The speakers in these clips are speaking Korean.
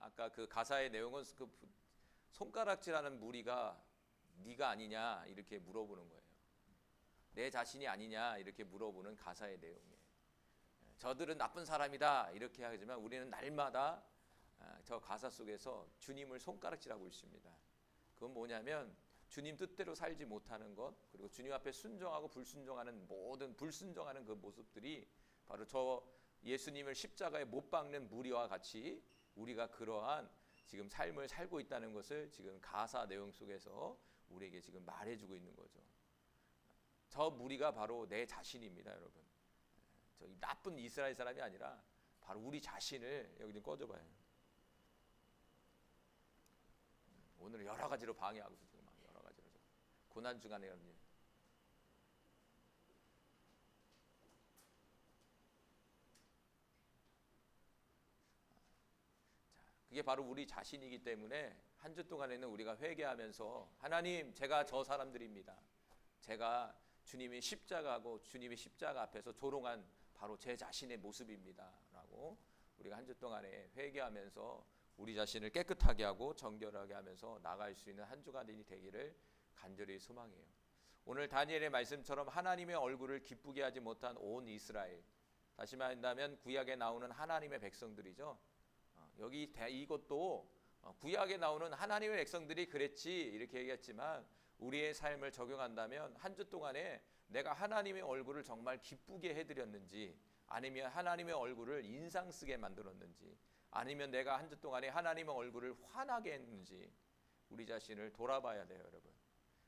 아까 그 가사의 내용은 그 손가락질하는 무리가 네가 아니냐 이렇게 물어보는 거예요. 내 자신이 아니냐 이렇게 물어보는 가사의 내용이에요. 저들은 나쁜 사람이다 이렇게 하지만 우리는 날마다 저 가사 속에서 주님을 손가락질하고 있습니다. 그건 뭐냐면 주님 뜻대로 살지 못하는 것, 그리고 주님 앞에 순종하고 불순종하는 모든 불순종하는 그 모습들이 바로 저 예수님을 십자가에 못 박는 무리와 같이 우리가 그러한 지금 삶을 살고 있다는 것을 지금 가사 내용 속에서 우리에게 지금 말해주고 있는 거죠. 저 무리가 바로 내 자신입니다, 여러분. 저 나쁜 이스라엘 사람이 아니라 바로 우리 자신을. 여기 좀 꺼줘봐요. 오늘 여러 가지로 방해하고 있어요. 여러 가지로 고난 주간에 여러분. 그게 바로 우리 자신이기 때문에 한 주 동안에는 우리가 회개하면서 하나님, 제가 저 사람들입니다. 제가 주님이 십자가고 주님이 십자가 앞에서 조롱한 바로 제 자신의 모습입니다 라고 우리가 한 주 동안에 회개하면서 우리 자신을 깨끗하게 하고 정결하게 하면서 나갈 수 있는 한 주간이 되기를 간절히 소망해요. 오늘 다니엘의 말씀처럼 하나님의 얼굴을 기쁘게 하지 못한 온 이스라엘, 다시 말한다면 구약에 나오는 하나님의 백성들이죠. 여기 이것도 구약에 나오는 하나님의 백성들이 그랬지 이렇게 얘기했지만 우리의 삶을 적용한다면 한 주 동안에 내가 하나님의 얼굴을 정말 기쁘게 해드렸는지, 아니면 하나님의 얼굴을 인상 쓰게 만들었는지, 아니면 내가 한 주 동안에 하나님의 얼굴을 환하게 했는지 우리 자신을 돌아봐야 돼요, 여러분.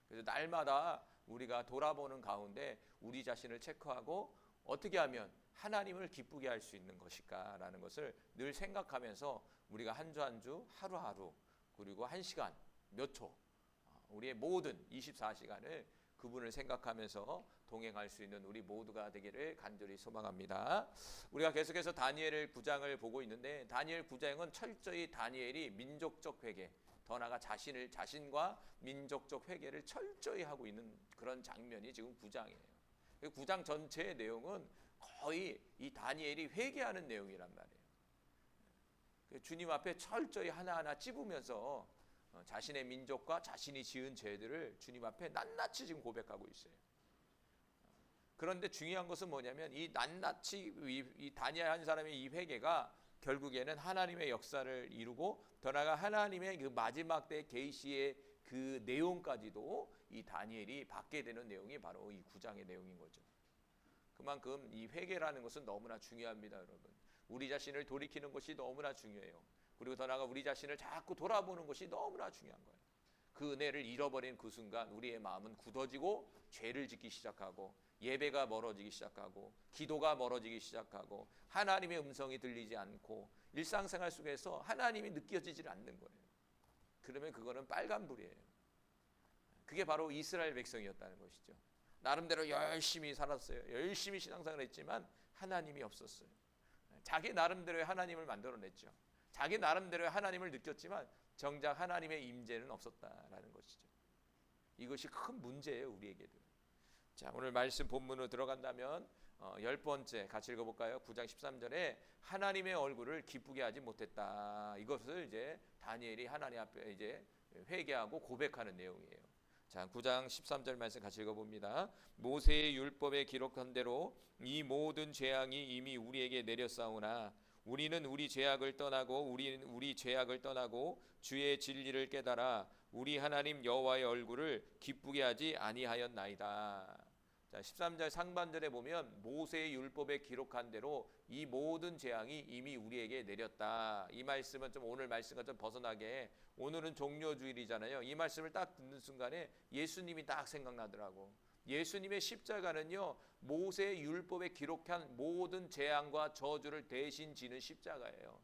그래서 날마다 우리가 돌아보는 가운데 우리 자신을 체크하고 어떻게 하면 하나님을 기쁘게 할 수 있는 것일까라는 것을 늘 생각하면서 우리가 한 주 한 주 하루하루 그리고 한 시간 몇 초 우리의 모든 24시간을 그분을 생각하면서 동행할 수 있는 우리 모두가 되기를 간절히 소망합니다. 우리가 계속해서 다니엘 9장을 보고 있는데 다니엘 9장은 철저히 다니엘이 민족적 회개, 더 나아가 자신과 민족적 회개를 철저히 하고 있는 그런 장면이 지금 9장이에요. 9장 전체의 내용은 거의 이 다니엘이 회개하는 내용이란 말이에요. 주님 앞에 철저히 하나하나 찝으면서 자신의 민족과 자신이 지은 죄들을 주님 앞에 낱낱이 지금 고백하고 있어요. 그런데 중요한 것은 뭐냐면 이 낱낱이 이 다니엘 한 사람의 이 회개가 결국에는 하나님의 역사를 이루고 더 나아가 하나님의 그 마지막 때 계시의 그 내용까지도 이 다니엘이 받게 되는 내용이 바로 이 9장의 내용인 거죠. 그만큼 이 회개라는 것은 너무나 중요합니다, 여러분. 우리 자신을 돌이키는 것이 너무나 중요해요. 그리고 더 나아가 우리 자신을 자꾸 돌아보는 것이 너무나 중요한 거예요. 그 은혜를 잃어버린 그 순간 우리의 마음은 굳어지고 죄를 짓기 시작하고 예배가 멀어지기 시작하고 기도가 멀어지기 시작하고 하나님의 음성이 들리지 않고 일상생활 속에서 하나님이 느껴지질 않는 거예요. 그러면 그거는 빨간불이에요. 그게 바로 이스라엘 백성이었다는 것이죠. 나름대로 열심히 살았어요. 열심히 신앙생활을 했지만 하나님이 없었어요. 자기 나름대로의 하나님을 만들어냈죠. 자기 나름대로의 하나님을 느꼈지만 정작 하나님의 임재는 없었다라는 것이죠. 이것이 큰 문제예요, 우리에게도. 자, 오늘 말씀 본문으로 들어간다면 10번째 같이 읽어볼까요? 9장 13절에 하나님의 얼굴을 기쁘게 하지 못했다. 이것을 이제 다니엘이 하나님 앞에 이제 회개하고 고백하는 내용이에요. 자, 9장 13절 말씀 같이 읽어봅니다. 모세의 율법에 기록한 대로 이 모든 재앙이 이미 우리에게 내렸사오나 우리는 우리 죄악을 떠나고 주의 진리를 깨달아 우리 하나님 여호와의 얼굴을 기쁘게 하지 아니하였나이다. 자, 13절 상반절에 보면 모세의 율법에 기록한 대로 이 모든 재앙이 이미 우리에게 내렸다. 이 말씀은 좀 오늘 말씀과 좀 벗어나게, 오늘은 종료주일이잖아요. 이 말씀을 딱 듣는 순간에 예수님이 딱 생각나더라고. 예수님의 십자가는요, 모세의 율법에 기록한 모든 재앙과 저주를 대신 지는 십자가예요.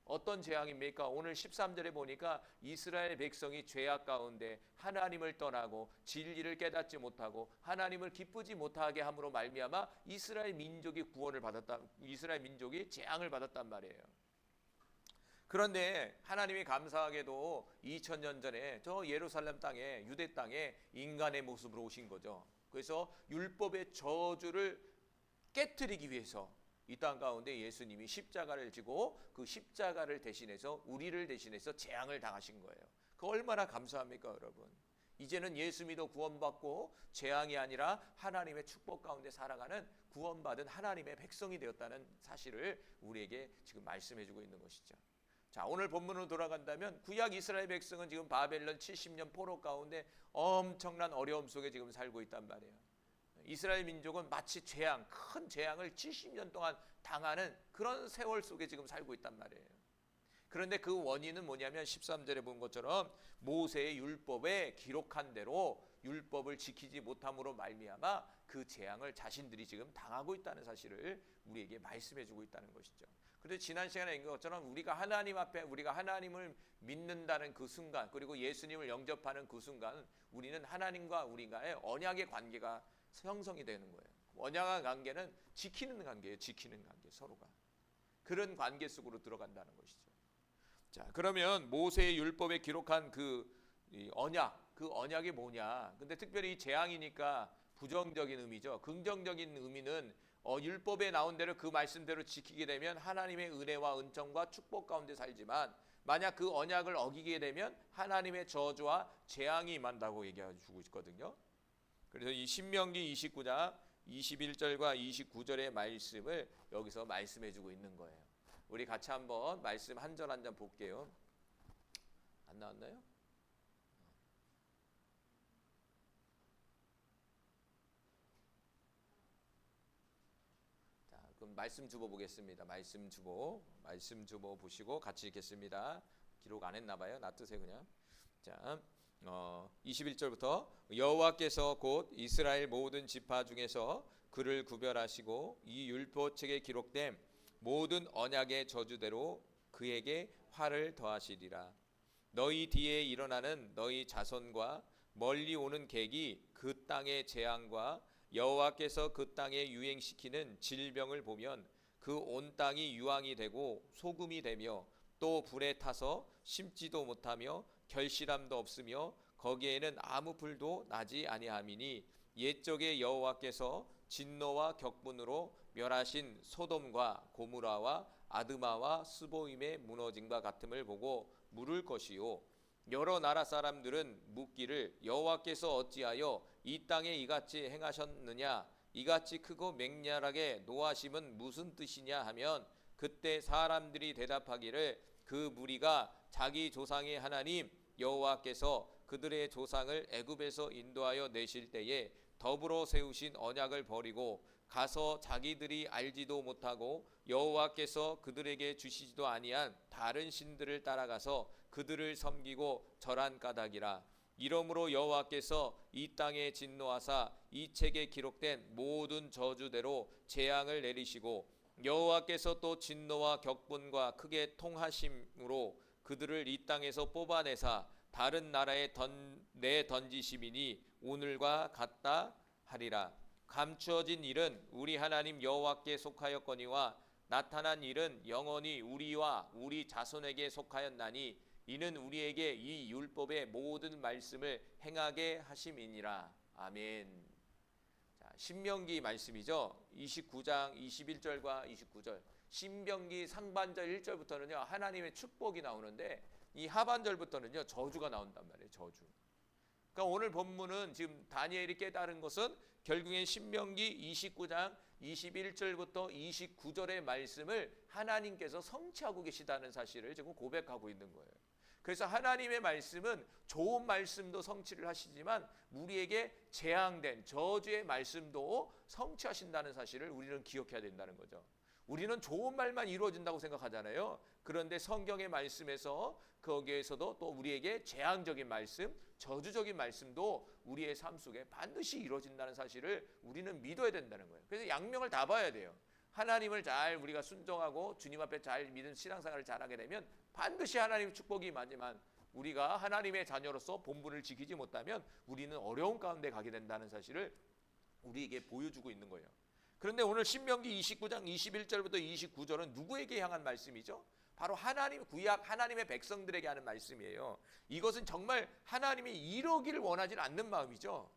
어떤 재앙입니까? 오늘 13절에 보니까 이스라엘 백성이 죄악 가운데 하나님을 떠나고 진리를 깨닫지 못하고 하나님을 기쁘지 못하게 함으로 말미암아 이스라엘 민족이 구원을 받았다. 이스라엘 민족이 재앙을 받았단 말이에요. 그런데 하나님이 감사하게도 2000년 전에 저 예루살렘 땅에, 유대 땅에 인간의 모습으로 오신 거죠. 그래서 율법의 저주를 깨트리기 위해서 이 땅 가운데 예수님이 십자가를 지고 그 십자가를 대신해서 우리를 대신해서 재앙을 당하신 거예요. 그 얼마나 감사합니까, 여러분? 이제는 예수 믿어 구원받고 재앙이 아니라 하나님의 축복 가운데 살아가는 구원받은 하나님의 백성이 되었다는 사실을 우리에게 지금 말씀해주고 있는 것이죠. 자, 오늘 본문으로 돌아간다면 구약 이스라엘 백성은 지금 바벨론 70년 포로 가운데 엄청난 어려움 속에 지금 살고 있단 말이에요. 이스라엘 민족은 마치 큰 재앙을 70년 동안 당하는 그런 세월 속에 지금 살고 있단 말이에요. 그런데 그 원인은 뭐냐면 13절에 본 것처럼 모세의 율법에 기록한 대로 율법을 지키지 못함으로 말미암아 그 재앙을 자신들이 지금 당하고 있다는 사실을 우리에게 말씀해주고 있다는 것이죠. 그런데 지난 시간에 얘기한 것처럼 우리가 하나님 앞에 우리가 하나님을 믿는다는 그 순간, 그리고 예수님을 영접하는 그 순간, 우리는 하나님과 우리가의 언약의 관계가 형성이 되는 거예요. 언약의 관계는 지키는 관계예요. 지키는 관계, 서로가 그런 관계 속으로 들어간다는 것이죠. 자, 그러면 모세의 율법에 기록한 그 언약, 그 언약이 뭐냐? 근데 특별히 이 재앙이니까 부정적인 의미죠. 긍정적인 의미는 율법에 나온 대로 그 말씀대로 지키게 되면 하나님의 은혜와 은총과 축복 가운데 살지만, 만약 그 언약을 어기게 되면 하나님의 저주와 재앙이 임한다고 얘기해 주고 있거든요. 그래서 이 신명기 29장 21절과 29절의 말씀을 여기서 말씀해 주고 있는 거예요. 우리 같이 한번 말씀 한 절 한 절 볼게요. 안 나왔나요? 자, 그럼 말씀 주보 보겠습니다. 말씀 주보 보시고 같이 읽겠습니다. 기록 안 했나 봐요. 놔두세요 그냥. 자, 21절부터 여호와께서 곧 이스라엘 모든 지파 중에서 그를 구별하시고 이 율법책에 기록된 모든 언약의 저주대로 그에게 화를 더하시리라. 너희 뒤에 일어나는 너희 자손과 멀리 오는 객이 그 땅의 재앙과 여호와께서 그 땅에 유행시키는 질병을 보면 그 온 땅이 유황이 되고 소금이 되며 또 불에 타서 심지도 못하며 결실함도 없으며 거기에는 아무 풀도 나지 아니함이니 옛적에 여호와께서 진노와 격분으로 멸하신 소돔과 고무라와 아드마와 스보임의 무너짐과 같음을 보고 물을 것이요, 여러 나라 사람들은 묻기를 여호와께서 어찌하여 이 땅에 이같이 행하셨느냐, 이같이 크고 맹렬하게 노하심은 무슨 뜻이냐 하면, 그때 사람들이 대답하기를 그 무리가 자기 조상의 하나님 여호와께서 그들의 조상을 애굽에서 인도하여 내실 때에 더불어 세우신 언약을 버리고 가서 자기들이 알지도 못하고 여호와께서 그들에게 주시지도 아니한 다른 신들을 따라가서 그들을 섬기고 절한 까닭이라. 이러므로 여호와께서 이 땅에 진노하사 이 책에 기록된 모든 저주대로 재앙을 내리시고 여호와께서 또 진노와 격분과 크게 통하심으로 그들을 이 땅에서 뽑아내사 다른 나라에 내던지심이니 오늘과 같다 하리라. 감추어진 일은 우리 하나님 여호와께 속하였거니와 나타난 일은 영원히 우리와 우리 자손에게 속하였나니 이는 우리에게 이 율법의 모든 말씀을 행하게 하심이니라. 아멘. 자, 신명기 말씀이죠. 29장 21절과 29절. 신명기 상반절 1절부터는요 하나님의 축복이 나오는데, 이 하반절부터는요 저주가 나온단 말이에요. 저주. 그러니까 오늘 본문은 지금 다니엘이 깨달은 것은 결국엔 신명기 29장 21절부터 29절의 말씀을 하나님께서 성취하고 계시다는 사실을 지금 고백하고 있는 거예요. 그래서 하나님의 말씀은 좋은 말씀도 성취를 하시지만 우리에게 재앙된 저주의 말씀도 성취하신다는 사실을 우리는 기억해야 된다는 거죠. 우리는 좋은 말만 이루어진다고 생각하잖아요. 그런데 성경의 말씀에서 거기에서도 또 우리에게 재앙적인 말씀, 저주적인 말씀도 우리의 삶 속에 반드시 이루어진다는 사실을 우리는 믿어야 된다는 거예요. 그래서 양면을 다 봐야 돼요. 하나님을 잘 우리가 순종하고 주님 앞에 잘 믿은 신앙생활을 잘하게 되면 반드시 하나님의 축복이 임하지만, 우리가 하나님의 자녀로서 본분을 지키지 못하면 우리는 어려운 가운데 가게 된다는 사실을 우리에게 보여주고 있는 거예요. 그런데 오늘 신명기 29장 21절부터 29절은 누구에게 향한 말씀이죠? 바로 하나님, 구약 하나님의 백성들에게 하는 말씀이에요. 이것은 정말 하나님이 이러기를 원하지 않는 마음이죠.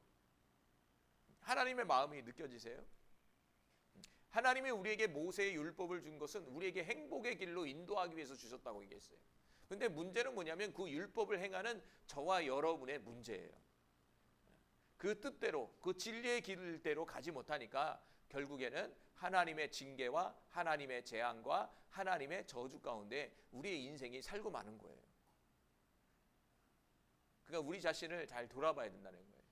하나님의 마음이 느껴지세요? 하나님이 우리에게 모세의 율법을 준 것은 우리에게 행복의 길로 인도하기 위해서 주셨다고 얘기했어요. 근데 문제는 뭐냐면 그 율법을 행하는 저와 여러분의 문제예요. 그 뜻대로, 그 진리의 길대로 가지 못하니까 결국에는 하나님의 징계와 하나님의 재앙과 하나님의 저주 가운데 우리의 인생이 살고 마는 거예요. 그러니까 우리 자신을 잘 돌아봐야 된다는 거예요.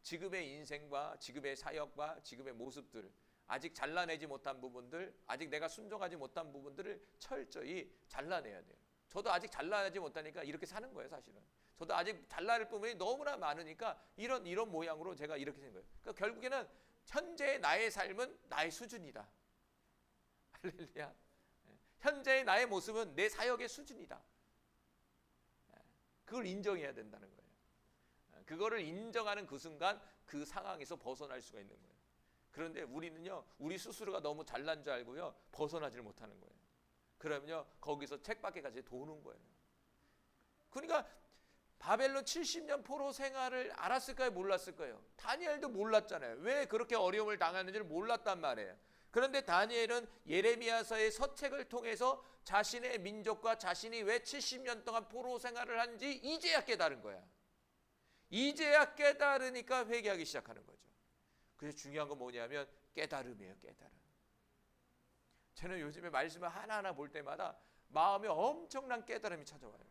지금의 인생과 지금의 사역과 지금의 모습들, 아직 잘라내지 못한 부분들, 아직 내가 순종하지 못한 부분들을 철저히 잘라내야 돼요. 저도 아직 잘라내지 못하니까 이렇게 사는 거예요, 사실은. 저도 아직 잘라낼 부분이 너무나 많으니까 이런 모양으로 제가 이렇게 된 거예요. 그러니까 결국에는 현재의 나의 삶은 나의 수준이다. 할렐루야. 현재의 나의 모습은 내 사역의 수준이다. 그걸 인정해야 된다는 거예요. 그거를 인정하는 그 순간 그 상황에서 벗어날 수가 있는 거예요. 그런데 우리는요, 우리 스스로가 너무 잘난 줄 알고요, 벗어나질 못하는 거예요. 그러면요, 거기서 책밖에까지 도는 거예요. 그러니까 바벨론 70년 포로 생활을 알았을까요, 몰랐을까요? 다니엘도 몰랐잖아요. 왜 그렇게 어려움을 당하는지를 몰랐단 말이에요. 그런데 다니엘은 예레미야서의 서책을 통해서 자신의 민족과 자신이 왜 70년 동안 포로 생활을 하는지 이제야 깨달은 거야. 이제야 깨달으니까 회개하기 시작하는 거죠. 그래서 중요한 건 뭐냐면 깨달음이에요, 깨달음. 저는 요즘에 말씀을 하나하나 볼 때마다 마음에 엄청난 깨달음이 찾아와요.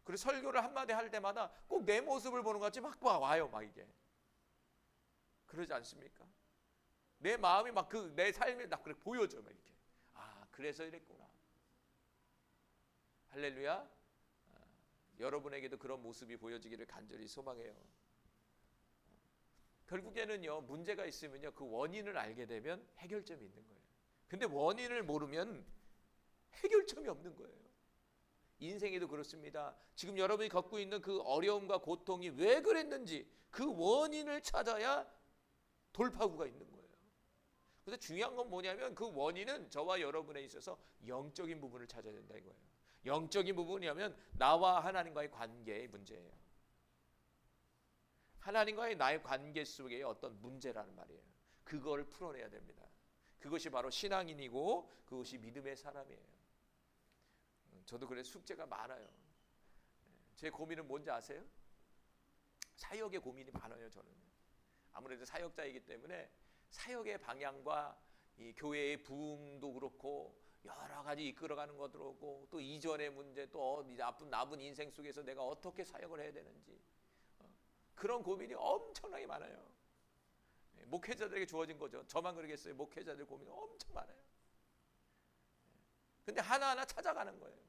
그리고 설교를 한마디 할 때마다 꼭 내 모습을 보는 것 같이 막 와요, 막 이게. 그러지 않습니까? 내 마음이 막 내 삶에 딱 그렇게 보여져, 막 이렇게. 아, 그래서 이랬구나. 할렐루야. 여러분에게도 그런 모습이 보여지기를 간절히 소망해요. 결국에는요, 문제가 있으면요, 그 원인을 알게 되면 해결점이 있는 거예요. 근데 원인을 모르면 해결점이 없는 거예요. 인생에도 그렇습니다. 지금 여러분이 겪고 있는 그 어려움과 고통이 왜 그랬는지 그 원인을 찾아야 돌파구가 있는 거예요. 그래서 중요한 건 뭐냐면 그 원인은 저와 여러분에 있어서 영적인 부분을 찾아야 된다는 거예요. 영적인 부분이라면 나와 하나님과의 관계의 문제예요. 하나님과의 나의 관계 속에 어떤 문제라는 말이에요. 그걸 풀어내야 됩니다. 그것이 바로 신앙인이고 그것이 믿음의 사람이에요. 저도 그래 숙제가 많아요. 제 고민은 뭔지 아세요? 사역의 고민이 많아요. 저는 아무래도 사역자이기 때문에 사역의 방향과 이 교회의 부흥도 그렇고 여러 가지 이끌어가는 것도 그렇고 또 이전의 문제 또 나쁜 인생 속에서 내가 어떻게 사역을 해야 되는지 그런 고민이 엄청나게 많아요. 목회자들에게 주어진 거죠. 저만 그러겠어요. 목회자들 고민이 엄청 많아요. 근데 하나하나 찾아가는 거예요.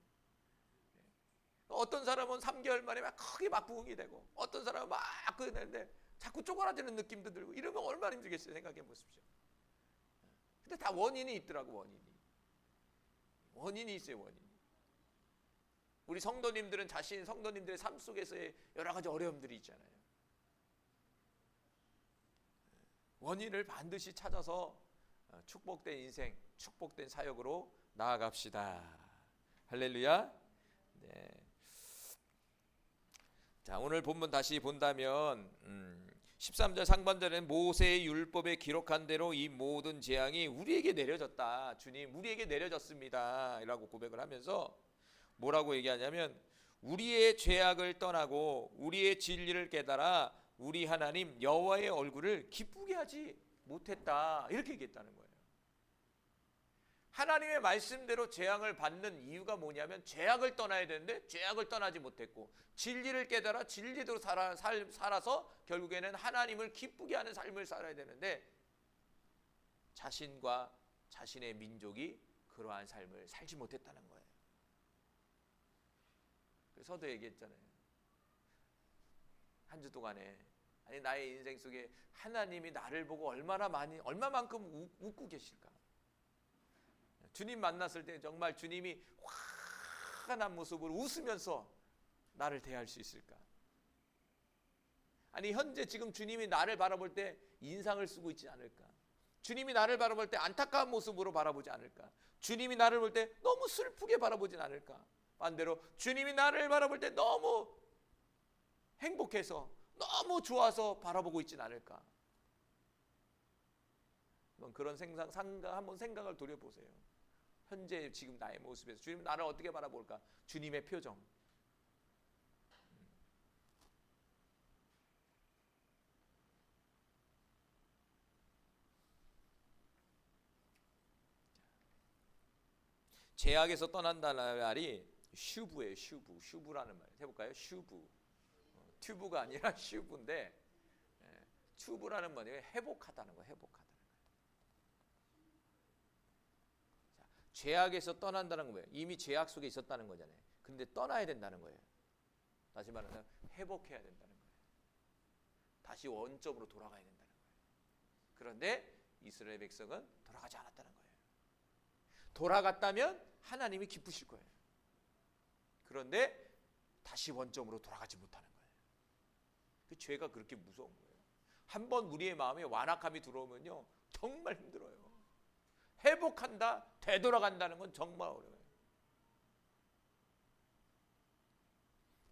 어떤 사람은 3개월 만에 막 크게 막 부흥이 되고 어떤 사람은 막 그러는데 자꾸 쪼그라드는 느낌도 들고 이러면 얼마나 힘들겠어요. 생각해 보십시오. 근데 다 원인이 있더라고. 원인이 있어요. 원인이. 우리 성도님들은 성도님들의 삶 속에서의 여러 가지 어려움들이 있잖아요. 원인을 반드시 찾아서 축복된 인생, 축복된 사역으로 나아갑시다. 할렐루야. 네. 자, 오늘 본문 다시 본다면 13절 상반절에는 모세의 율법에 기록한 대로 이 모든 재앙이 우리에게 내려졌다. 주님, 우리에게 내려졌습니다. 라고 고백을 하면서 뭐라고 얘기하냐면 우리의 죄악을 떠나고 우리의 진리를 깨달아 우리 하나님 여호와의 얼굴을 기쁘게 하지 못했다. 이렇게 얘기했다는 거예요. 하나님의 말씀대로 재앙을 받는 이유가 뭐냐면 죄악을 떠나야 되는데 죄악을 떠나지 못했고 진리를 깨달아 진리대로 살아서 결국에는 하나님을 기쁘게 하는 삶을 살아야 되는데 자신과 자신의 민족이 그러한 삶을 살지 못했다는 거예요. 그래서도 얘기했잖아요. 한 주 동안에 아니 나의 인생 속에 하나님이 나를 보고 얼마만큼 웃고 계실까? 주님 만났을 때 정말 주님이 화가 난 모습으로 웃으면서 나를 대할 수 있을까? 아니 현재 지금 주님이 나를 바라볼 때 인상을 쓰고 있지 않을까? 주님이 나를 바라볼 때 안타까운 모습으로 바라보지 않을까? 주님이 나를 볼 때 너무 슬프게 바라보진 않을까? 반대로 주님이 나를 바라볼 때 너무 행복해서 너무 좋아서 바라보고 있진 않을까? 그런 한번 생각을 돌려보세요. 현재 지금 나의 모습에서 주님 나를 어떻게 바라볼까? 주님의 표정. 죄악에서 떠난다는 말이 슈브예요. 슈브라는 말 해볼까요? 슈브. 튜브가 아니라 슈브인데, 튜브라는 뭐냐면 회복하다는 거예요. 회복하다는 거예요. 자, 죄악에서 떠난다는 거예요. 이미 죄악 속에 있었다는 거잖아요. 근데 떠나야 된다는 거예요. 다시 말하면 회복해야 된다는 거예요. 다시 원점으로 돌아가야 된다는 거예요. 그런데 이스라엘 백성은 돌아가지 않았다는 거예요. 돌아갔다면 하나님이 기쁘실 거예요. 그런데 다시 원점으로 돌아가지 못하는 거예요. 그 죄가 그렇게 무서운 거예요. 한번 우리의 마음에 완악함이 들어오면요 정말 힘들어요. 회복한다, 되돌아간다는 건 정말 어려워요.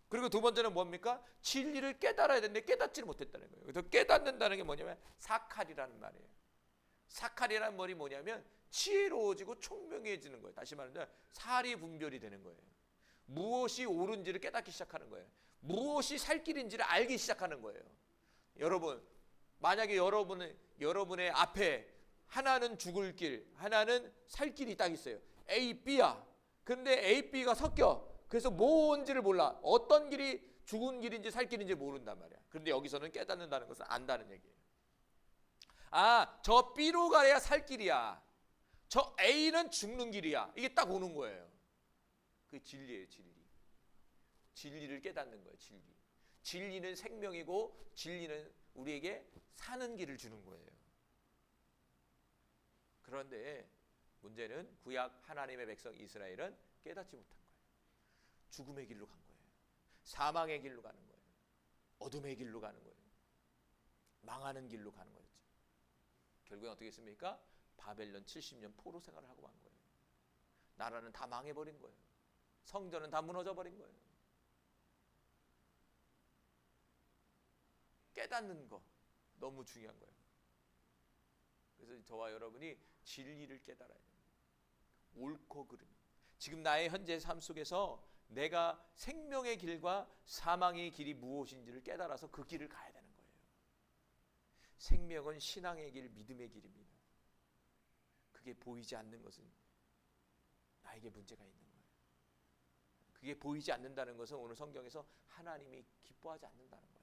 그리고 두 번째는 뭡니까? 진리를 깨달아야 되는데 깨닫지를 못했다는 거예요. 그래서 깨닫는다는 게 뭐냐면 사칼이라는 말이에요. 사칼이라는 말이 뭐냐면 지혜로워지고 총명해지는 거예요. 다시 말하면 사리 분별이 되는 거예요. 무엇이 옳은지를 깨닫기 시작하는 거예요. 무엇이 살 길인지를 알기 시작하는 거예요. 여러분, 만약에 여러분의 앞에 하나는 죽을 길, 하나는 살 길이 딱 있어요. A, B야. 근데 A, B가 섞여. 그래서 뭔지를 몰라. 어떤 길이 죽은 길인지 살 길인지 모른단 말이야. 그런데 여기서는 깨닫는다는 것은 안다는 얘기예요. 아, 저 B로 가야 살 길이야. 저 A는 죽는 길이야. 이게 딱 오는 거예요. 그게 진리예요, 진리. 진리를 깨닫는 거예요, 진리. 진리는 생명이고 진리는 우리에게 사는 길을 주는 거예요. 그런데 문제는 구약 하나님의 백성 이스라엘은 깨닫지 못한 거예요. 죽음의 길로 간 거예요. 사망의 길로 가는 거예요. 어둠의 길로 가는 거예요. 망하는 길로 가는 거였죠. 결국엔 어떻게 했습니까? 바벨론 70년 포로 생활을 하고 간 거예요. 나라는 다 망해버린 거예요. 성전은 다 무너져버린 거예요. 깨닫는 거 너무 중요한 거예요. 그래서 저와 여러분이 진리를 깨달아야 돼요. 옳고 그름. 지금 나의 현재 삶 속에서 내가 생명의 길과 사망의 길이 무엇인지를 깨달아서 그 길을 가야 되는 거예요. 생명은 신앙의 길, 믿음의 길입니다. 그게 보이지 않는 것은 나에게 문제가 있는 거예요. 그게 보이지 않는다는 것은 오늘 성경에서 하나님이 기뻐하지 않는다는 거예요.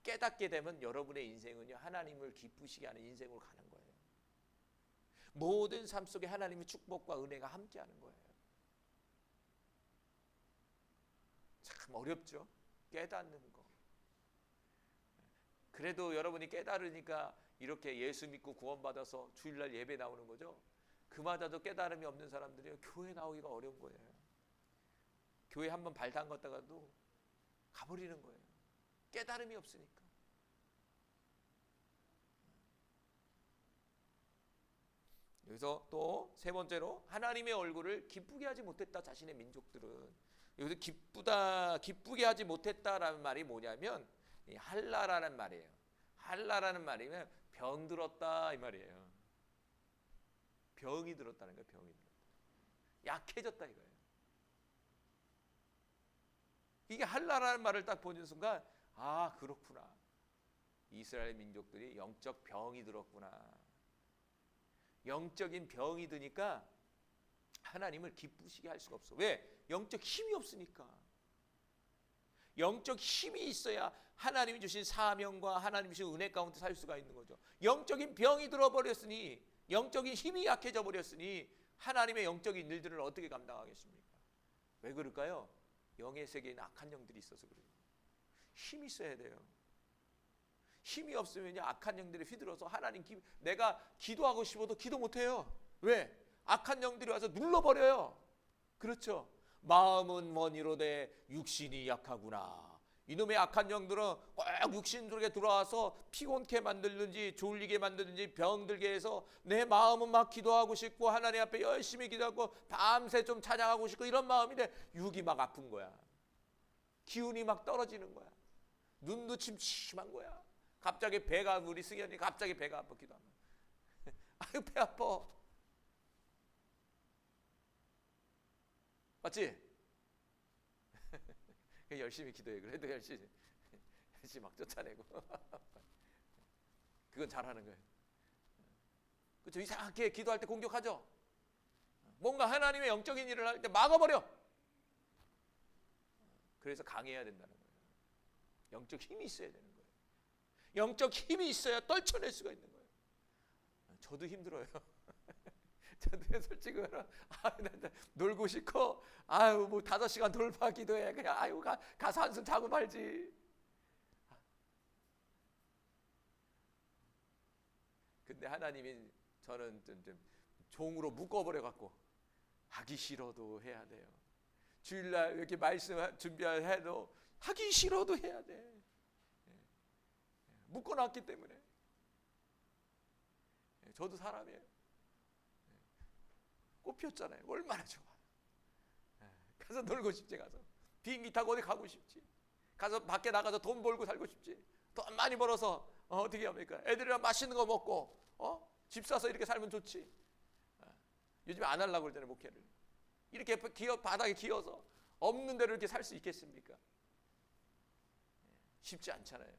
깨닫게 되면 여러분의 인생은요 하나님을 기쁘시게 하는 인생으로 가는 거예요. 모든 삶 속에 하나님의 축복과 은혜가 함께하는 거예요. 참 어렵죠? 깨닫는 거. 그래도 여러분이 깨달으니까 이렇게 예수 믿고 구원받아서 주일날 예배 나오는 거죠. 그마다도 깨달음이 없는 사람들이 교회 나오기가 어려운 거예요. 교회 한번 발 담갔다가도 가버리는 거예요. 깨달음이 없으니까. 여기서 또 세 번째로 하나님의 얼굴을 기쁘게 하지 못했다. 자신의 민족들은 여기서 기쁘게 하지 못했다라는 말이 뭐냐면 할라라는 말이에요. 할라라는 말이면 병들었다 이 말이에요. 병이 들었다는 거예요. 병이 들었다. 약해졌다 이거예요. 이게 할라라는 말을 딱 보는 순간 아 그렇구나. 이스라엘 민족들이 영적 병이 들었구나. 영적인 병이 드니까 하나님을 기쁘시게 할 수가 없어. 왜? 영적 힘이 없으니까. 영적 힘이 있어야 하나님이 주신 사명과 하나님이 주신 은혜 가운데 살 수가 있는 거죠. 영적인 병이 들어버렸으니 영적인 힘이 약해져 버렸으니 하나님의 영적인 일들을 어떻게 감당하겠습니까? 왜 그럴까요? 영의 세계에는 악한 영들이 있어서 그래요. 힘이 있어야 돼요. 힘이 없으면 악한 영들이 휘둘러서 하나님 내가 기도하고 싶어도 기도 못해요. 왜? 악한 영들이 와서 눌러버려요. 그렇죠? 마음은 원이로되 육신이 약하구나. 이놈의 악한 영들은 꼭 육신 속에 들어와서 피곤케 만들든지 졸리게 만들든지 병들게 해서 내 마음은 막 기도하고 싶고 하나님 앞에 열심히 기도하고 밤새 좀 찬양하고 싶고 이런 마음인데 육이 막 아픈 거야. 기운이 막 떨어지는 거야. 눈도 침침한 거야. 갑자기 배가 우리 승현이 갑자기 배가 아파 기도하면 아유 배 아파. 맞지? 열심히 기도해. 그래도 열심히 막 쫓아내고 그건 잘하는 거예요. 그렇죠? 이상하게 기도할 때 공격하죠. 뭔가 하나님의 영적인 일을 할 때 막아버려. 그래서 강해야 된다는 거예요. 영적 힘이 있어야 되는 거예요. 영적 힘이 있어야 떨쳐낼 수가 있는 거예요. 저도 힘들어요. 저도 솔직히 놀고 싶고 아유 뭐 5시간 돌파 기도해 그냥 아유 가서 한숨 자고 말지. 근데 하나님이 저는 좀 종으로 묶어버려 갖고 하기 싫어도 해야 돼요. 주일날 이렇게 말씀 준비해도 하기 싫어도 해야 돼. 묶어놨기 때문에. 저도 사람이에요. 꽃피웠잖아요. 얼마나 좋아. 가서 놀고 싶지. 가서 비행기 타고 어디 가고 싶지. 가서 밖에 나가서 돈 벌고 살고 싶지. 돈 많이 벌어서 어떻게 합니까? 애들이랑 맛있는 거 먹고 집 사서 이렇게 살면 좋지. 요즘에 안 하려고 그러잖아요. 목회를. 이렇게 바닥에 기어서 없는 대로 이렇게 살 수 있겠습니까? 쉽지 않잖아요.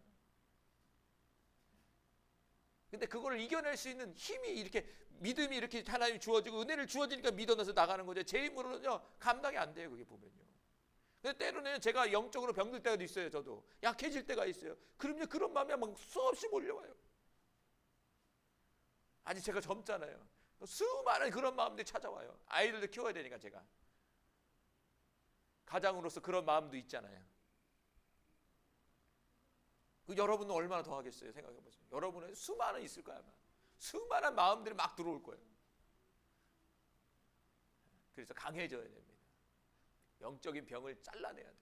근데 그걸 이겨낼 수 있는 힘이 이렇게 믿음이 이렇게 하나님 주어지고 은혜를 주어지니까 믿어내서 나가는 거죠. 제 힘으로는요 감당이 안 돼요. 그게 보면요. 근데 때로는 제가 영적으로 병들 때가 있어요. 저도 약해질 때가 있어요. 그럼요 그런 마음이 막 수없이 몰려와요. 아직 제가 젊잖아요. 수많은 그런 마음들이 찾아와요. 아이들도 키워야 되니까 제가 가장으로서 그런 마음도 있잖아요. 그 여러분은 얼마나 더 하겠어요? 생각해 보세요. 여러분은 수많은 있을 거야. 아마. 수많은 마음들이 막 들어올 거예요. 그래서 강해져야 됩니다. 영적인 병을 잘라내야 돼.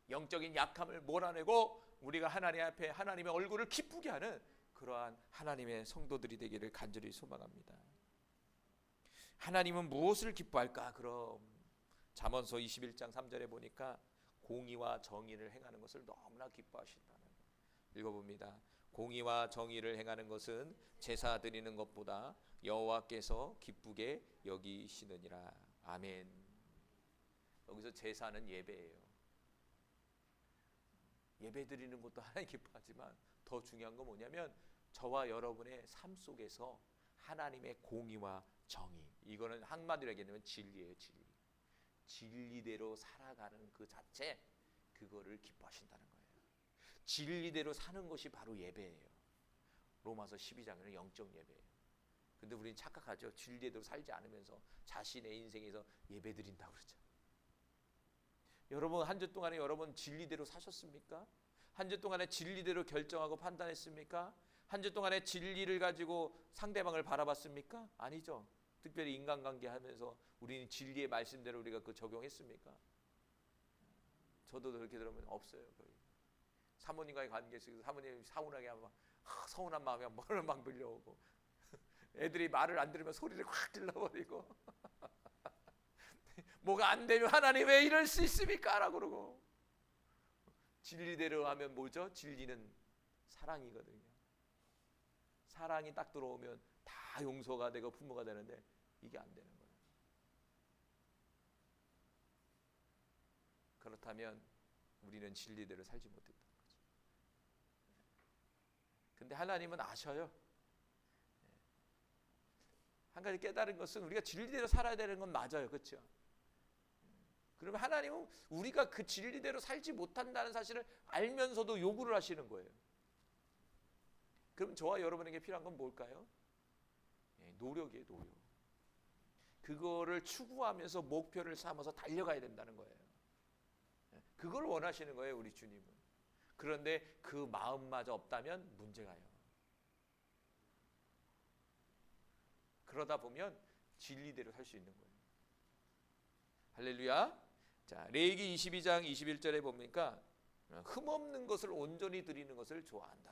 영적인 약함을 몰아내고 우리가 하나님 앞에 하나님의 얼굴을 기쁘게 하는 그러한 하나님의 성도들이 되기를 간절히 소망합니다. 하나님은 무엇을 기뻐할까? 그럼 잠언서 21장 3절에 보니까 공의와 정의를 행하는 것을 너무나 기뻐하신다는 거. 읽어봅니다. 공의와 정의를 행하는 것은 제사 드리는 것보다 여호와께서 기쁘게 여기시느니라. 아멘. 여기서 제사는 예배예요. 예배 드리는 것도 하나님 기뻐하지만 더 중요한 건 뭐냐면 저와 여러분의 삶 속에서 하나님의 공의와 정의, 이거는 한마디로 얘기하면 진리예요. 진리. 진리대로 살아가는 그 자체, 그거를 기뻐하신다는 거예요. 진리대로 사는 것이 바로 예배예요. 로마서 12장에는 영적 예배예요. 근데 우리는 착각하죠. 진리대로 살지 않으면서 자신의 인생에서 예배 드린다고 그러죠. 여러분 한 주 동안에 여러분 진리대로 사셨습니까? 한 주 동안에 진리대로 결정하고 판단했습니까? 한 주 동안에 진리를 가지고 상대방을 바라봤습니까? 아니죠. 특별히 인간관계 하면서 우리는 진리의 말씀대로 우리가 그 적용했습니까? 저도 그렇게 들으면 없어요. 거의. 사모님과의 관계 속에서 사모님이 서운하게 하면 서운한 마음이 막 밀려오고 애들이 말을 안 들으면 소리를 확 질러버리고 뭐가 안 되면 하나님 왜 이럴 수 있습니까? 라고 그러고. 진리대로 하면 뭐죠? 진리는 사랑이거든요. 사랑이 딱 들어오면 다 용서가 되고 부모가 되는데 이게 안 되는 거예요. 그렇다면 우리는 진리대로 살지 못했다는 거죠. 근데 하나님은 아셔요. 한 가지 깨달은 것은 우리가 진리대로 살아야 되는 건 맞아요. 그렇죠? 그러면 하나님은 우리가 그 진리대로 살지 못한다는 사실을 알면서도 요구를 하시는 거예요. 그럼 저와 여러분에게 필요한 건 뭘까요? 노력이에요. 노력. 그거를 추구하면서 목표를 삼아서 달려가야 된다는 거예요. 그걸 원하시는 거예요. 우리 주님은. 그런데 그 마음마저 없다면 문제가요. 그러다 보면 진리대로 살 수 있는 거예요. 할렐루야. 자, 레위기 22장 21절에 보니까 흠없는 것을 온전히 드리는 것을 좋아한다.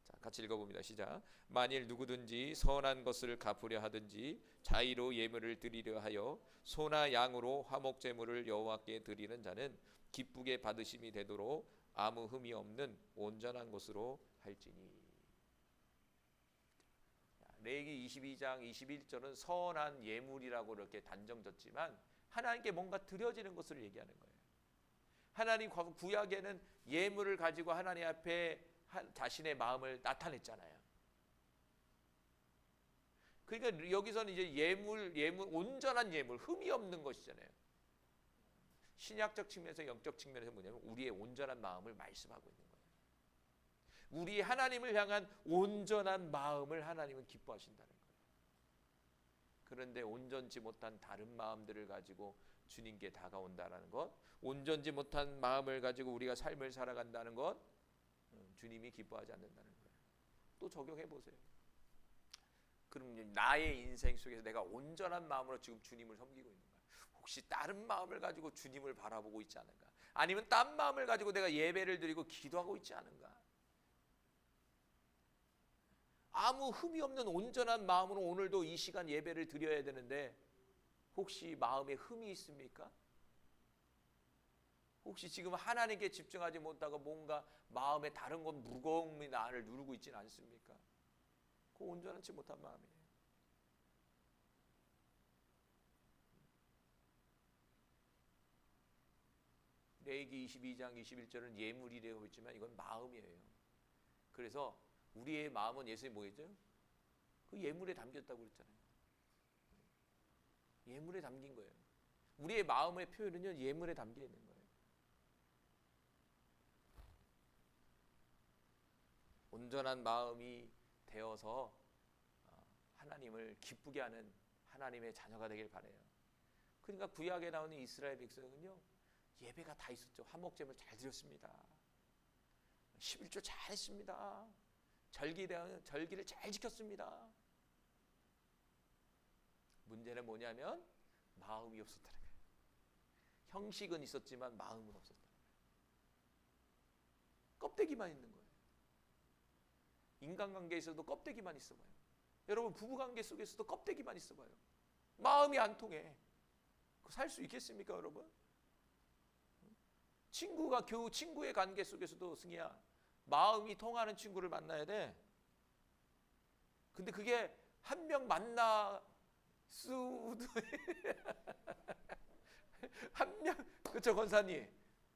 자, 같이 읽어봅니다. 시작. 만일 누구든지 선한 것을 갚으려 하든지 자의로 예물을 드리려 하여 소나 양으로 화목 제물을 여호와께 드리는 자는 기쁘게 받으심이 되도록 아무 흠이 없는 온전한 것으로 할지니. 레위기 22장 21절은 선한 예물이라고 이렇게 단정졌지만 하나님께 뭔가 드려지는 것을 얘기하는 거예요. 하나님 구약에는 예물을 가지고 하나님 앞에 자신의 마음을 나타냈잖아요. 그러니까 여기서는 이제 예물 온전한 예물, 흠이 없는 것이잖아요. 신약적 측면에서 영적 측면에서 뭐냐면 우리의 온전한 마음을 말씀하고 있는 거예요. 우리 하나님을 향한 온전한 마음을 하나님은 기뻐하신다는 거예요. 그런데 온전치 못한 다른 마음들을 가지고 주님께 다가온다는 것, 온전치 못한 마음을 가지고 우리가 삶을 살아간다는 것, 주님이 기뻐하지 않는다는 거예요. 또 적용해 보세요. 그럼 나의 인생 속에서 내가 온전한 마음으로 지금 주님을 섬기고 있는가? 혹시 다른 마음을 가지고 주님을 바라보고 있지 않은가? 아니면 딴 마음을 가지고 내가 예배를 드리고 기도하고 있지 않은가? 아무 흠이 없는 온전한 마음으로 오늘도 이 시간 예배를 드려야 되는데 혹시 마음에 흠이 있습니까? 혹시 지금 하나님께 집중하지 못하고 뭔가 마음에 다른 것 무거움이 나를 누르고 있지는 않습니까? 그 온전하지 못한 마음이에요. 레위기 22장 21절은 예물이라고 했지만 이건 마음이에요. 그래서 우리의 마음은 예수님 뭐겠죠? 그 예물에 담겼다고 그랬잖아요. 예물에 담긴 거예요. 우리의 마음의 표현은요, 예물에 담겨 있는 거예요. 온전한 마음이 되어서 하나님을 기쁘게 하는 하나님의 자녀가 되길 바라요. 그러니까 구약에 나오는 이스라엘 백성은요, 예배가 다 있었죠. 화목제물 잘 드렸습니다. 11조 잘 했습니다. 절기를 잘 지켰습니다. 문제는 뭐냐면 마음이 없었다는 거예요. 형식은 있었지만 마음은 없었다는 거예요. 껍데기만 있는 거예요. 인간관계에서도 껍데기만 있어봐요. 여러분 부부관계 속에서도 껍데기만 있어봐요. 마음이 안 통해. 살 수 있겠습니까, 여러분? 친구의 관계 속에서도 승희야, 마음이 통하는 친구를 만나야 돼. 근데 그게 한 명 만나 수도 한 명, 그렇죠, 권사님?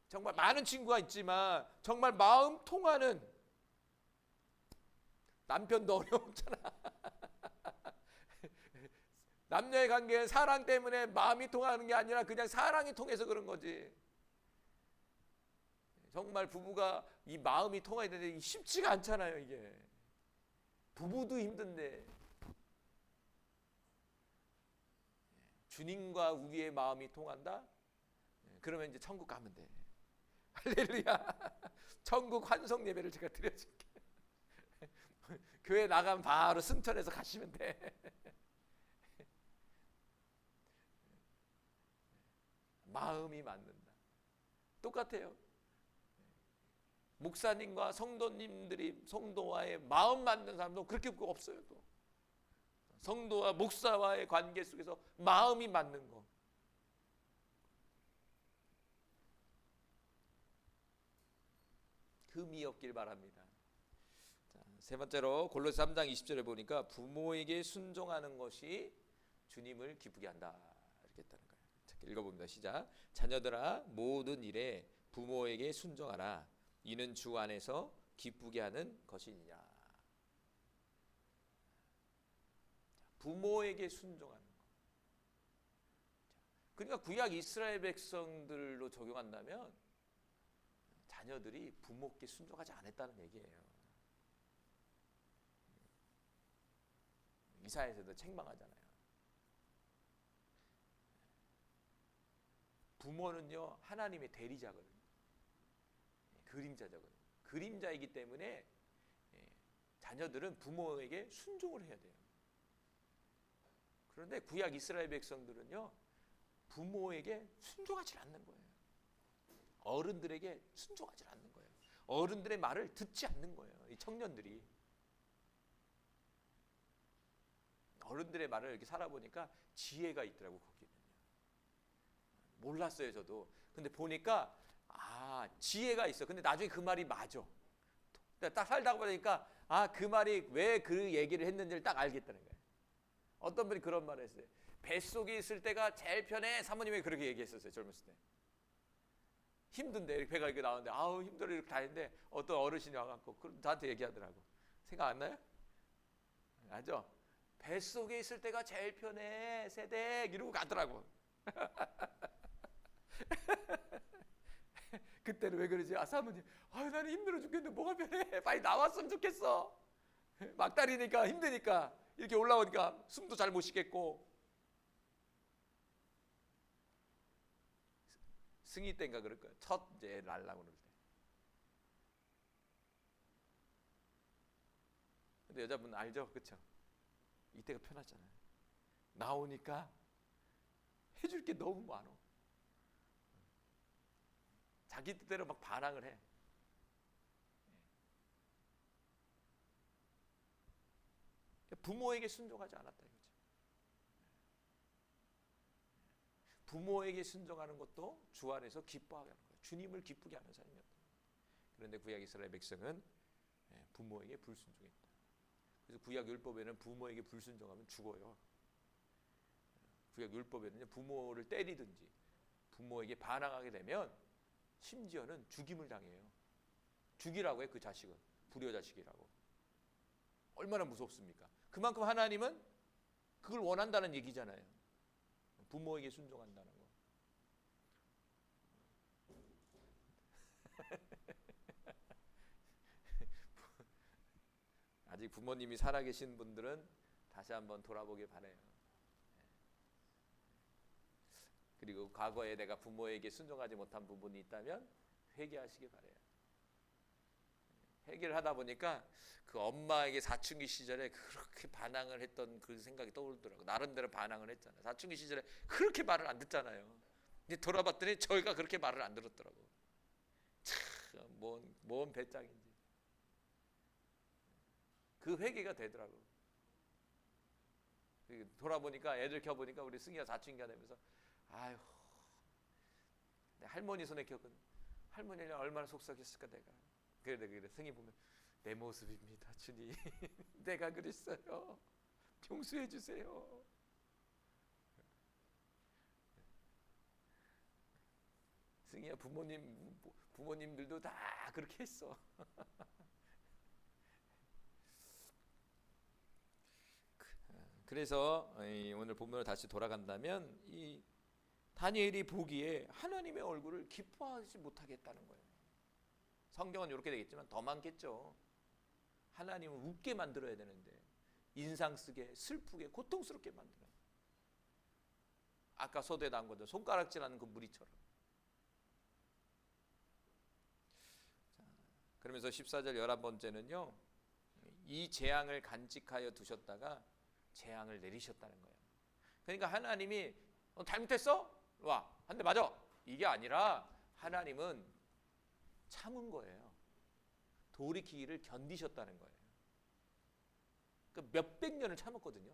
정말 많은 친구가 있지만 정말 마음 통하는, 남편도 어려웠잖아. 남녀의 관계는 사랑 때문에 마음이 통하는 게 아니라 그냥 사랑이 통해서 그런 거지. 정말 부부가 이 마음이 통해야 되는데 쉽지가 않잖아요. 이게 부부도 힘든데 주님과 우리의 마음이 통한다? 그러면 이제 천국 가면 돼. 할렐루야. 천국 환송 예배를 제가 드려줄게. 교회 나가면 바로 승천해서 가시면 돼. 마음이 맞는다. 똑같아요. 목사님과 성도님들이 성도와의 마음 맞는 사람도 그렇게 없어요. 또 성도와 목사와의 관계 속에서 마음이 맞는 거. 흠이 없길 바랍니다. 자, 세 번째로 골로새 3장 20절에 보니까 부모에게 순종하는 것이 주님을 기쁘게 한다. 이렇게 했다는 거예요. 읽어봅니다. 시작. 자녀들아 모든 일에 부모에게 순종하라. 이는 주 안에서 기쁘게 하는 것이니라. 부모에게 순종하는 것. 그러니까 구약 이스라엘 백성들로 적용한다면 자녀들이 부모께 순종하지 않았다는 얘기예요. 이사야서도 책망하잖아요. 부모는요 하나님의 대리자거든요. 그림자거든요. 그림자이기 때문에 자녀들은 부모에게 순종을 해야 돼요. 그런데 구약 이스라엘 백성들은요 부모에게 순종하지 않는 거예요. 어른들에게 순종하지 않는 거예요. 어른들의 말을 듣지 않는 거예요. 이 청년들이 어른들의 말을 이렇게 살아보니까 지혜가 있더라고. 거기는요 몰랐어요 저도. 근데 보니까 지혜가 있어. 근데 나중에 그 말이 맞아. 딱 살다 보니까 그 말이 왜 그 얘기를 했는지를 딱 알겠다는 거예요. 어떤 분이 그런 말을 했어요. 뱃속에 있을 때가 제일 편해. 사모님이 그렇게 얘기했었어요. 젊었을 때. 힘든데 이렇게 배가 이렇게 나오는데 힘들어 이렇게 다 했는데 어떤 어르신이 와갖고 저한테 얘기하더라고. 생각 안 나요? 알죠? 뱃속에 있을 때가 제일 편해. 세댁 이러고 가더라고. 그때는 왜 그러지? 사모님 나는 힘들어 죽겠는데 뭐가 편해. 빨리 나왔으면 좋겠어. 막다리니까 힘드니까 이렇게 올라오니까 숨도 잘 못 쉬겠고. 승희 때인가 그럴 거야. 첫 이제 날라고 그럴 때. 근데 여자분 알죠? 그쵸? 이때가 편하잖아요. 나오니까 해줄 게 너무 많아. 자기 뜻대로 막 반항을 해. 부모에게 순종하지 않았다 이거죠. 부모에게 순종하는 것도 주 안에서 기뻐하게 하는 거예요. 주님을 기쁘게 하는 삶이었다. 그런데 구약 이스라엘 백성은 부모에게 불순종했다. 그래서 구약 율법에는 부모에게 불순종하면 죽어요. 구약 율법에는 부모를 때리든지 부모에게 반항하게 되면 심지어는 죽임을 당해요. 죽이라고 해. 그 자식은 불효자식이라고. 얼마나 무섭습니까? 그만큼 하나님은 그걸 원한다는 얘기잖아요. 부모에게 순종한다는 거. 아직 부모님이 살아계신 분들은 다시 한번 돌아보길 바래요. 그리고 과거에 내가 부모에게 순종하지 못한 부분이 있다면 회개하시길 바래요. 회개를 하다 보니까 그 엄마에게 사춘기 시절에 그렇게 반항을 했던 그 생각이 떠오르더라고. 나름대로 반항을 했잖아요. 사춘기 시절에 그렇게 말을 안 듣잖아요. 근데 돌아봤더니 저희가 그렇게 말을 안 들었더라고. 참, 뭔 배짱인지. 그 회개가 되더라고. 돌아보니까 애들 켜보니까 우리 승희가 사춘기가 되면서 아휴, 내 할머니 손에 켜거든. 할머니는 얼마나 속삭였을까 내가. 그래 승희 보면 내 모습입니다 주님. 내가 그랬어요. 용서해 주세요. 승희야 부모님들도 다 그렇게 했어. 그래서 오늘 본문으로 다시 돌아간다면 이 다니엘이 보기에 하나님의 얼굴을 기뻐하지 못하겠다는 거예요. 성경은 이렇게 되겠지만 더 많겠죠. 하나님을 웃게 만들어야 되는데 인상 쓰게, 슬프게, 고통스럽게 만드는. 아까 서두에 나온 거죠. 손가락질하는 그 무리처럼. 그러면서 14절 11번째는요. 이 재앙을 간직하여 두셨다가 재앙을 내리셨다는 거예요. 그러니까 하나님이 잘못했어? 와, 한 대 맞아. 이게 아니라 하나님은 참은 거예요. 돌이키기를 견디셨다는 거예요. 그러니까 몇백 년을 참았거든요.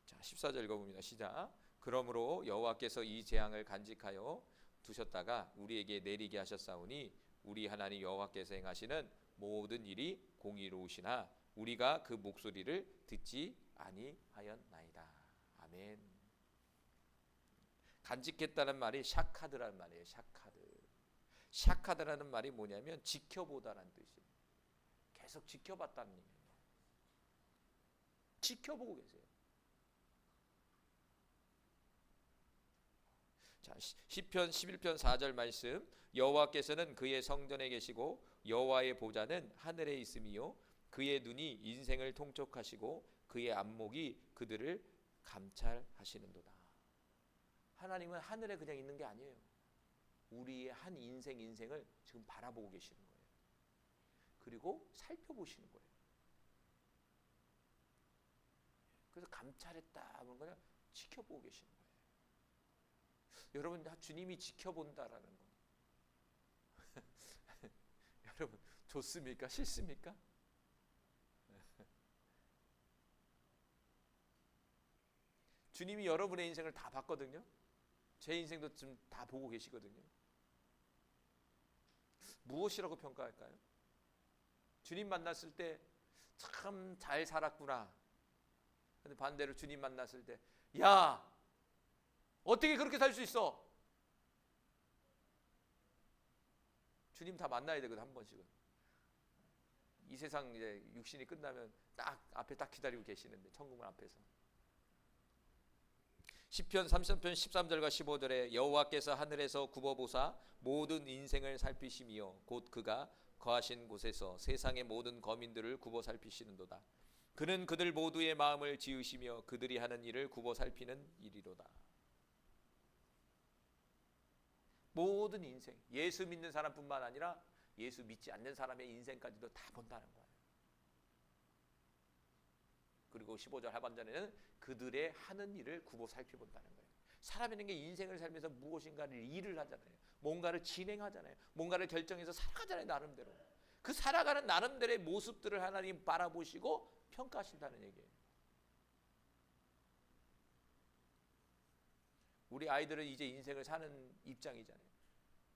자, 14절 읽어봅니다. 시작. 그러므로 여호와께서 이 재앙을 간직하여 두셨다가 우리에게 내리게 하셨사오니 우리 하나님 여호와께서 행하시는 모든 일이 공의로우시나 우리가 그 목소리를 듣지 아니하였나이다. 아멘. 간직했다는 말이 샤카드라는 말이에요. 샤카드라는 말이 뭐냐면 지켜보다라는 뜻이에요. 계속 지켜봤다는 얘기예요. 지켜보고 계세요. 자, 시편 11편 4절 말씀. 여호와께서는 그의 성전에 계시고 여호와의 보좌는 하늘에 있음이요 그의 눈이 인생을 통촉하시고 그의 안목이 그들을 감찰하시는도다. 하나님은 하늘에 그냥 있는 게 아니에요. 우리의 한 인생을 지금 바라보고 계시는 거예요. 그리고 살펴보시는 거예요. 그래서 감찰했다 하는 거냐? 지켜보고 계시는 거예요. 여러분, 주님이 지켜본다라는 거. 여러분, 좋습니까? 싫습니까? 주님이 여러분의 인생을 다 봤거든요. 제 인생도 좀 다 보고 계시거든요. 무엇이라고 평가할까요? 주님 만났을 때 참 잘 살았구나. 근데 반대로 주님 만났을 때, 야, 어떻게 그렇게 살 수 있어? 주님 다 만나야 되거든, 한 번씩은. 이 세상 이제 육신이 끝나면 딱 앞에 딱 기다리고 계시는데, 천국문 앞에서. 시편 33편 13절과 15절에 여호와께서 하늘에서 굽어보사 모든 인생을 살피시며 곧 그가 거하신 곳에서 세상의 모든 거민들을 굽어 살피시는도다. 그는 그들 모두의 마음을 지으시며 그들이 하는 일을 굽어 살피는 일이로다. 모든 인생, 예수 믿는 사람뿐만 아니라 예수 믿지 않는 사람의 인생까지도 다 본다는 거예요. 그리고 15절 하반절에는 그들의 하는 일을 굽어 살펴본다는 거예요. 사람이라는 게 인생을 살면서 무엇인가를 일을 하잖아요. 뭔가를 진행하잖아요. 뭔가를 결정해서 살아가잖아요. 나름대로. 그 살아가는 나름대로의 모습들을 하나님 바라보시고 평가하신다는 얘기예요. 우리 아이들은 이제 인생을 사는 입장이잖아요.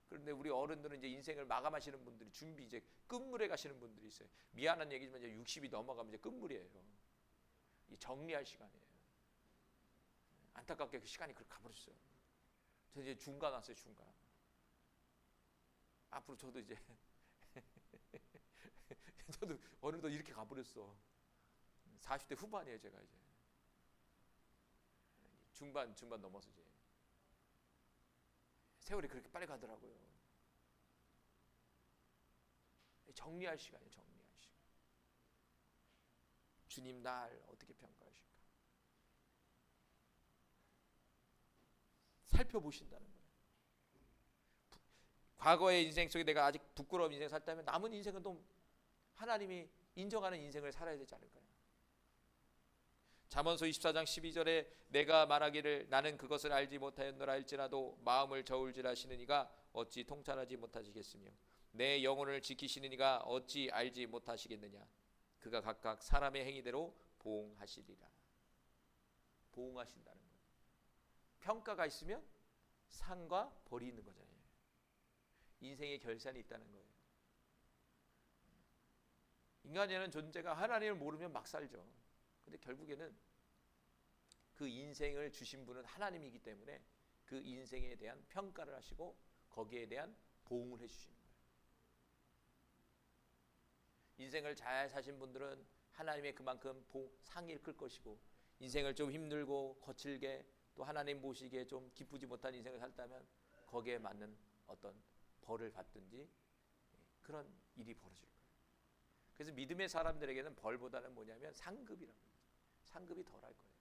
그런데 우리 어른들은 이제 인생을 마감하시는 분들이 준비 이제 끝물에 가시는 분들이 있어요. 미안한 얘기지만 이제 60이 넘어가면 이제 끝물이에요. 이 정리할 시간이에요. 안타깝게 그 시간이 그렇게 가버렸어요. 저 이제 중간 왔어요. 중간. 앞으로 저도 이제 저도 어느덧 이렇게 가버렸어. 40대 후반이에요. 제가 이제 중반 넘어서 이제 세월이 그렇게 빨리 가더라고요. 정리할 시간이에요. 정리할 시간. 주님 날 어떻게 평가하실까? 살펴보신다는 거예요. 과거의 인생 속에 내가 아직 부끄러운 인생 살다면 남은 인생은 또 하나님이 인정하는 인생을 살아야 되지 않을까요? 잠언서 24장 12절에 내가 말하기를 나는 그것을 알지 못하였노라 할지라도 마음을 저울질하시는 이가 어찌 통찰하지 못하시겠으며 내 영혼을 지키시는 이가 어찌 알지 못하시겠느냐. 그가 각각 사람의 행위대로 보응하시리라. 보응하신다는 거예요. 평가가 있으면 상과 벌이 있는 거잖아요. 인생의 결산이 있다는 거예요. 인간이라는 존재가 하나님을 모르면 막 살죠. 근데 결국에는 그 인생을 주신 분은 하나님이기 때문에 그 인생에 대한 평가를 하시고 거기에 대한 보응을 해주시는 거예요. 인생을 잘 사신 분들은 하나님의 그만큼 상을 끌 것이고, 인생을 좀 힘들고 거칠게 또 하나님 보시기에 좀 기쁘지 못한 인생을 살다면 거기에 맞는 어떤 벌을 받든지 그런 일이 벌어질 거예요. 그래서 믿음의 사람들에게는 벌보다는 뭐냐면 상급이라고 해요. 상급이 덜할 거예요.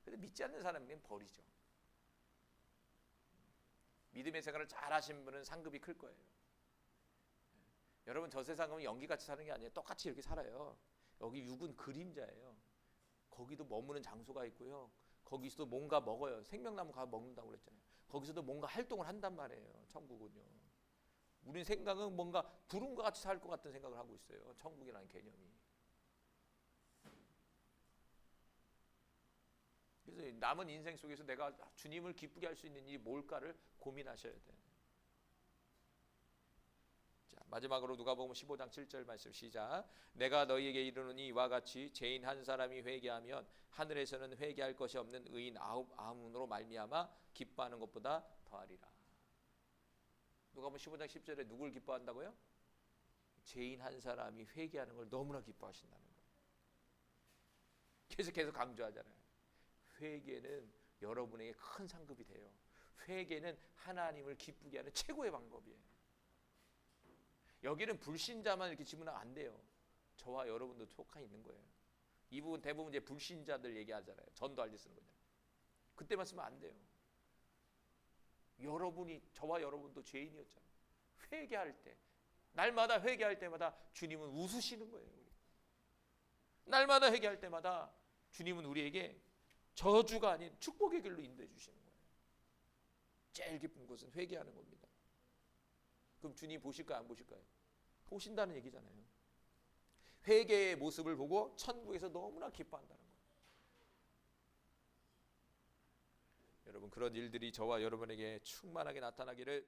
근데 믿지 않는 사람에게는 벌이죠. 믿음의 생활을 잘 하신 분은 상급이 클 거예요. 여러분, 저 세상은 연기같이 사는 게 아니에요. 똑같이 이렇게 살아요. 여기 육은 그림자예요. 거기도 머무는 장소가 있고요. 거기서도 뭔가 먹어요. 생명나무 가 먹는다고 그랬잖아요. 거기서도 뭔가 활동을 한단 말이에요. 천국은요. 우리 생각은 뭔가 구름과 같이 살 것 같은 생각을 하고 있어요. 천국이라는 개념이. 그래서 남은 인생 속에서 내가 주님을 기쁘게 할 수 있는 일이 뭘까를 고민하셔야 돼요. 자, 마지막으로 누가복음 15장 7절 말씀 시작. 내가 너희에게 이르노니 이와 같이 죄인 한 사람이 회개하면 하늘에서는 회개할 것이 없는 의인 아홉으로 말미암아 기뻐하는 것보다 더하리라. 누가복음 15장 10절에 누굴 기뻐한다고요? 죄인 한 사람이 회개하는 걸 너무나 기뻐하신다는 거예요. 계속 강조하잖아요. 회개는 여러분에게 큰 상급이 돼요. 회개는 하나님을 기쁘게 하는 최고의 방법이에요. 여기는 불신자만 이렇게 지문하면 안 돼요. 저와 여러분도 속해 있는 거예요. 이 부분 대부분 이제 불신자들 얘기하잖아요. 전도할 때 쓰는 거잖아요. 그때만 쓰면 안 돼요. 여러분이, 저와 여러분도 죄인이었잖아요. 회개할 때, 날마다 회개할 때마다 주님은 웃으시는 거예요. 날마다 회개할 때마다 주님은 우리에게 저주가 아닌 축복의 길로 인도해 주시는 거예요. 제일 기쁜 것은 회개하는 겁니다. 그럼 주님 보실까요? 안 보실까요? 보신다는 얘기잖아요. 회개의 모습을 보고 천국에서 너무나 기뻐한다는 거예요. 여러분 그런 일들이 저와 여러분에게 충만하게 나타나기를